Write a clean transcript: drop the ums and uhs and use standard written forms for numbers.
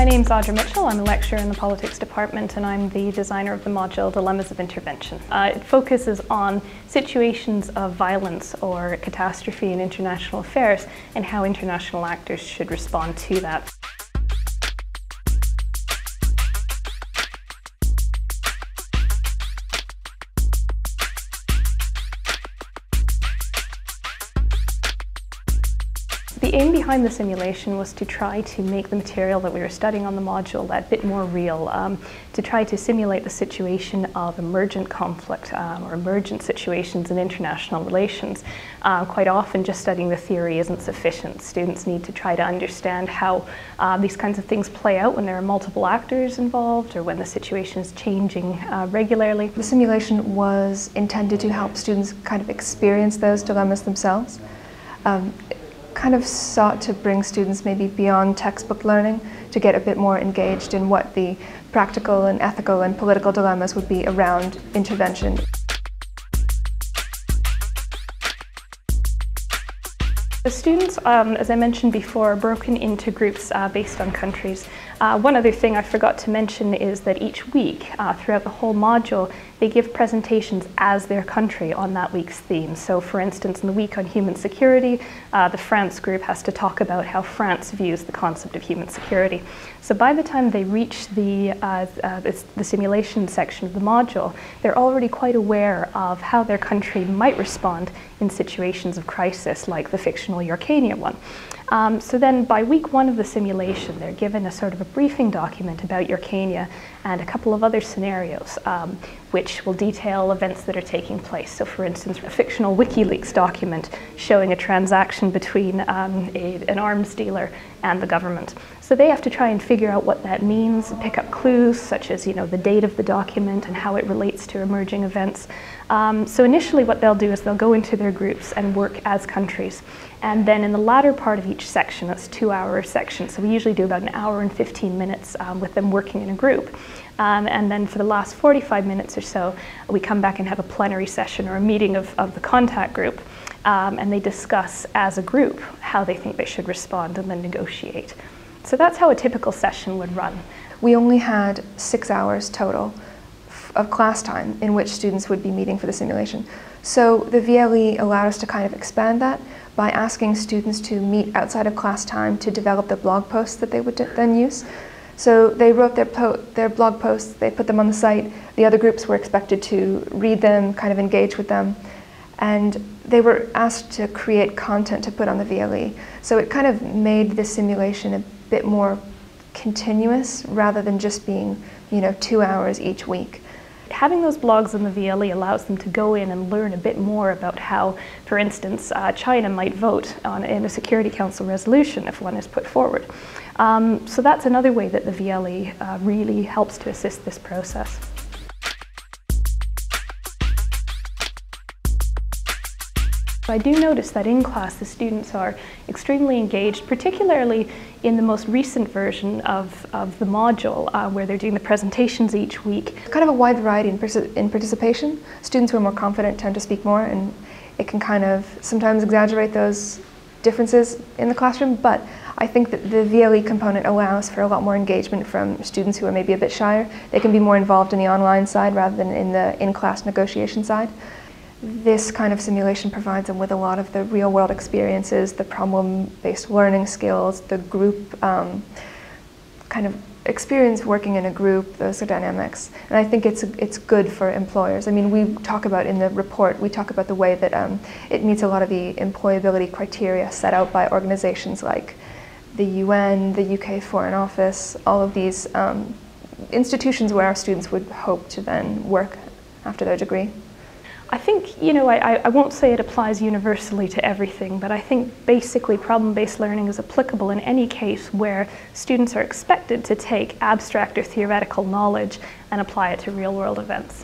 name's Audra Mitchell. I'm a lecturer in the politics department and I'm the designer of the module Dilemmas of Intervention. It focuses on situations of violence or catastrophe in international affairs and how international actors should respond to that. The aim behind the simulation was to try to make the material that we were studying on the module that bit more real, to try to simulate the situation of emergent conflict or emergent situations in international relations. Quite often just studying the theory isn't sufficient. Students need to try to understand how these kinds of things play out when there are multiple actors involved or when the situation is changing regularly. The simulation was intended to help students kind of experience those dilemmas themselves. Kind of sought to bring students maybe beyond textbook learning to get a bit more engaged in what the practical and ethical and political dilemmas would be around intervention. The students, as I mentioned before, are broken into groups based on countries. One other thing I forgot to mention is that each week, throughout the whole module, they give presentations as their country on that week's theme. So for instance, in the week on human security, the France group has to talk about how France views the concept of human security. So by the time they reach the simulation section of the module, they're already quite aware of how their country might respond in situations of crisis, like the fictional Yorkania one. So then by week one of the simulation, they're given a sort of a briefing document about Yorkania and a couple of other scenarios which will detail events that are taking place. So for instance, a fictional WikiLeaks document showing a transaction between an arms dealer and the government. So they have to try and figure out what that means, pick up clues such as, the date of the document and how it relates to emerging events. So initially what they'll do is they'll go into their groups and work as countries. And then in the latter part of each section, that's a 2-hour section, so we usually do about 1 hour and 15 minutes with them working in a group. And then for the last 45 minutes or so, we come back and have a plenary session or a meeting of the contact group. And they discuss as a group how they think they should respond and then negotiate. So that's how a typical session would run. We only had 6 hours total of class time in which students would be meeting for the simulation. So the VLE allowed us to kind of expand that by asking students to meet outside of class time to develop the blog posts that they would then use. So they wrote their blog posts, they put them on the site, the other groups were expected to read them, kind of engage with them, and they were asked to create content to put on the VLE. So it kind of made the simulation a bit more continuous rather than just being 2 hours each week. Having those blogs on the VLE allows them to go in and learn a bit more about how, for instance, China might vote in a Security Council resolution if one is put forward. So that's another way that the VLE really helps to assist this process. I do notice that in class the students are extremely engaged, particularly in the most recent version of the module where they're doing the presentations each week. Kind of a wide variety in participation. Students who are more confident tend to speak more, and it can kind of sometimes exaggerate those differences in the classroom, but I think that the VLE component allows for a lot more engagement from students who are maybe a bit shyer. They can be more involved in the online side rather than in the in-class negotiation side. This kind of simulation provides them with a lot of the real-world experiences, the problem-based learning skills, the group kind of experience working in a group, those are dynamics. And I think it's good for employers. I mean, we talk about in the report, we talk about the way that it meets a lot of the employability criteria set out by organizations like the UN, the UK Foreign Office, all of these institutions where our students would hope to then work after their degree. I think, I won't say it applies universally to everything, but I think basically problem-based learning is applicable in any case where students are expected to take abstract or theoretical knowledge and apply it to real-world events.